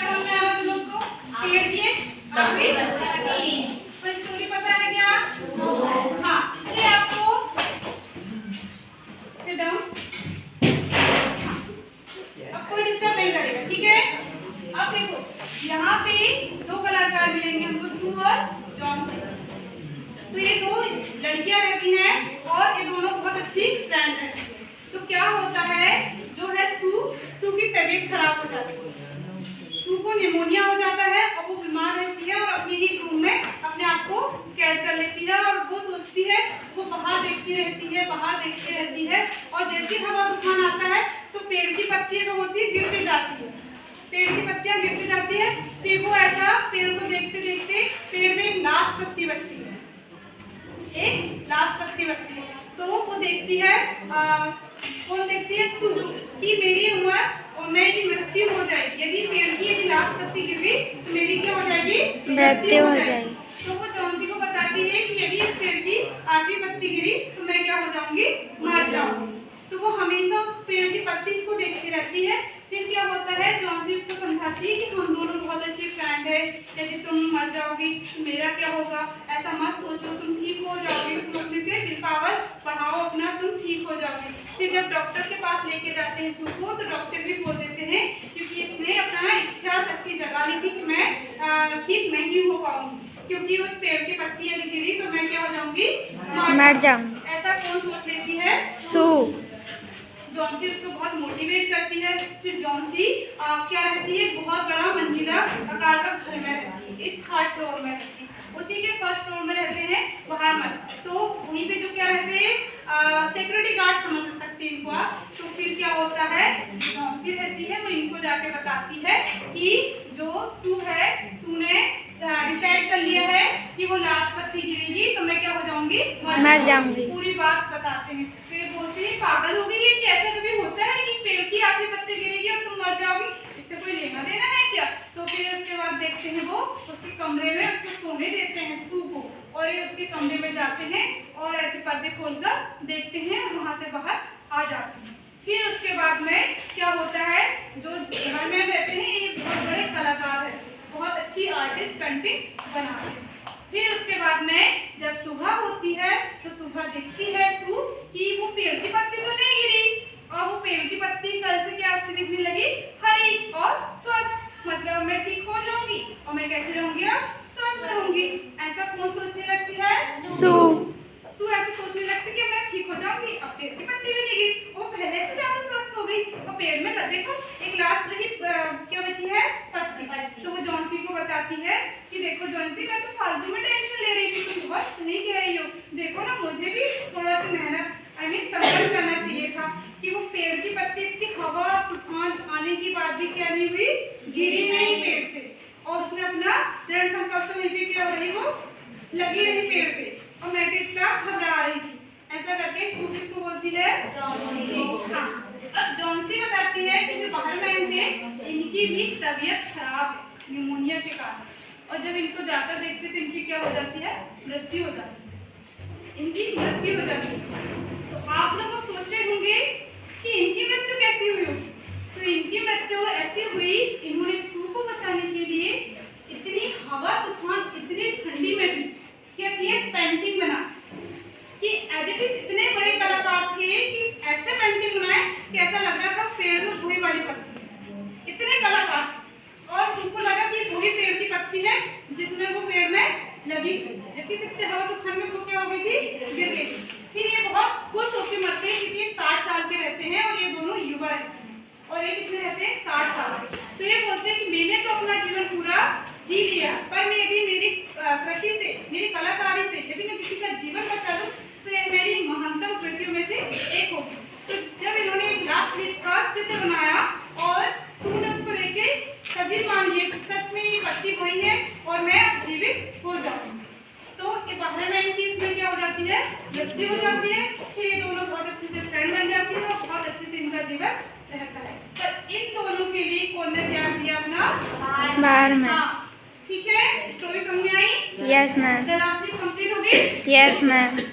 समझ में आ रहा तुम लोग को? पेड़ की आखिरी कोई स्टोरी पता है क्या? हाँ, इसलिए आपको सिट डाउन। अब कोई डिस्टर्ब नहीं करेगा, ठीक है? अब देखो यहाँ पे दो कलाकार मिलेंगे हमको, सू और जॉन। तो ये दो लड़कियां रहती हैं और ये दोनों बहुत अच्छी फ्रेंड हैं। तो क्या होता है, जो है सू की तबीयत खराब हो जाती है, सू को निमोनिया हो जाता है और वो बीमार रहती है और अपने ही रूम में अपने आप को कैद कर लेती है और वो सोचती है, वो बाहर देखती रहती है और जैसे हवा तूफान आता है तो पेड़ की पत्तियां जो होती है गिरती जाती है, पेड़ की पत्तियां गिरती जाती है। फिर वो ऐसा पेड़ को देखते देखते पेड़ में एक लास्ट पत्ती बचती है, तो वो देखती है, कौन देखती है? सू, कि मेरी उम्र और मेरी मृत्यु हो जाएगी, यदि पेड़ की यदि लास्ट पत्ती गिर गई तो मेरी क्या हो जाएगी? मृत्यु हो जाएगी। तो वो जॉन्सी को बताती है कि यदि इस पेड़ की आखिरी पत्ती गिरी तो मैं क्या हो जाऊंगी? मर जाऊंगी। तो वो हमेशा उस पेड़ की पत्ती को देखती रहती है। फिर क्या होता है, जॉन्सी उसको समझाती है कि हम दोनों बहुत अच्छी फ्रेंड है, यदि तुम मर जाओगी तो मेरा क्या होगा, ऐसा मत सोचो, तुम ठीक हो जाओगी, तुम अपने से विल पावर बढ़ाओ अपना, तुम ठीक हो जाओगी। फिर जब डॉक्टर के पास लेके जाते हैं सू को, तो डॉक्टर भी बोल देते हैं क्योंकि इसने अपना इच्छा शक्ति जगा ली थी कि मैं ठीक नहीं हो पाऊंगी, क्योंकि उस पेड़ की पत्ती यदि गिरी तो मैं क्या हो जाऊंगी? मर जाऊंगी। ऐसा कौन सोच लेती है? सू। जॉन्सी उसको बहुत मोटिवेट करती है। फिर जॉन्सी क्या रहती है, बहुत बड़ा मंजिला आकार का घर में रहती है, एक 3rd फ्लोर में रहती है, उसी के 1st फ्लोर में रहते हैं बाहर मत। तो वहीं पे जो क्या रहते हैं, सिक्योरिटी गार्ड समझ सकते हैं इनको आप। तो फिर क्या होता है, जॉन्सी रहती है वो इनको जाके बताती है कि जो सू है, सू ने डिसाइड कर लिया है कि वो लास्ट पत्ती गिरेगी तो मैं क्या हो जाऊंगी? मर जाऊंगी। पूरी बात बताते हैं। तो ये बोलते हैं पागल हो गई है कि ऐसा कभी होता है कि पेड़ की आखिरी पत्ती गिरेगी और तुम मर जाओगी, इससे कोई लेना देना है क्या? तो फिर उसके बाद देखते हैं वो उसके कमरे में उसको सोने देते हैं सू को, और ये उसके कमरे में जाते हैं और ऐसे पर्दे खोलकर देखते हैं और वहां से बाहर आ जाते हैं। फिर उसके बाद में क्या होता है, जो घर में रहते हैं ये बहुत बड़े कलाकार है, बहुत अच्छी आर्टिस्ट पेंटिंग बनाते हैं। फिर उसके बाद में जब सुबह होती है तो सुबह देखती है सू कि वो पेड़ की पत्ती तो नहीं गिरी, और वो पेड़ की पत्ती कल से क्या दिखने लगी? हरी और स्वस्थ, मतलब मैं ठीक हो जाऊंगी और मैं कैसे रहूंगी? अब स्वस्थ रहूंगी। ऐसा कौन सोचने लगती है? सू ऐसे सोचने लगती कि मैं ठीक हो जाऊंगी, अब पेड़ की पत्ती भी नहीं गिरी, वो पहले से ज्यादा स्वस्थ हो गई और पेड़ में देखो एक लास्ट रही क्या बची है? पत्ती। तो वो जॉन्सी को बताती है कि देखो जॉन्सी, मैं तो फालतू में टेंशन ले रही थी, तुम बहुत सही कह रही हो, देखो ना मुझे भी थोड़ा सा मेहनत संघर्ष करना चाहिए था कि वो पेड़ की पत्ती इतनी हवा तूफान आने की बाद भी क्या नहीं हुई? गिरी नहीं पेड़ से, और उसने अपना दृढ़ संकल्प से वहीं पे क्या हो रही, वो लगी रही पेड़ पे, और मैं भी इतना घबरा रही थी। ऐसा करके सू किसको बोलती है? हाँ। अब जॉन्सी बताती है कि जो बाहर मैन थे इनकी भी तबीयत खराब है निमोनिया के कारण, और जब इनको जाकर देखते तो इनकी क्या हो जाती है? मृत्यु हो जाती है, इनकी मृत्यु हो जाती है। तो आप लोग सोच रहे होंगे कि इनकी मृत्यु कैसी हुई होगी? तो इनकी मृत्यु ऐसी हुई, इन्होंने सू को बचाने के लिए इतनी हवा तूफान इतनी ठंडी में भी क्या किए? पेंटिंग बना, कि एडिटिव इतने बड़े कलाकार थे कि ऐसे पेंटिंग बनाए कि ऐसा लग रहा था पेड़ में वही वाली पत्ती, इतने कलाकार। और सू को लगा कि वही पेड़ की पत्ती है जिसमें वो पेड़ में लगी, जबकि सिर्फ हवा तूफान में वो क्या हो गई थी? गिर गई। फिर ये बहुत खुश होकर मरते हैं क्योंकि 60 साल के रहते हैं और ये दोनों युवा रहते हैं, और ये कितने रहते हैं? 60 साल के। तो ये बोलते हैं कि मैंने तो अपना जीवन पूरा जी लिया, पर मैं यदि मेरी कृषि से, मेरी कलाकारी से यदि मैं किसी का जीवन बचा दूं तो ये मेरी महानतम कृतियों में से एक होगी। तो जब इन्होंने एक लास्ट लीफ का चित्र बनाया और सू ने उसको लेके सजीव मान लिए, सच में ये पत्ती वही है और मैं जीवित हो जाऊंगी। तो ये बाहर मैन की इसमें क्या हो जाती है? मृत्यु हो जाती है। फिर ये दोनों बहुत अच्छे से फ्रेंड बन जाती है और बहुत अच्छे से इनका जीवन रहता है। पर इन दोनों के लिए कौन ने त्याग दिया अपना? बाहर में। ठीक है, स्टोरी समझ में आई? Yes ma'am. Last leaf complete हो गई? Yes ma'am.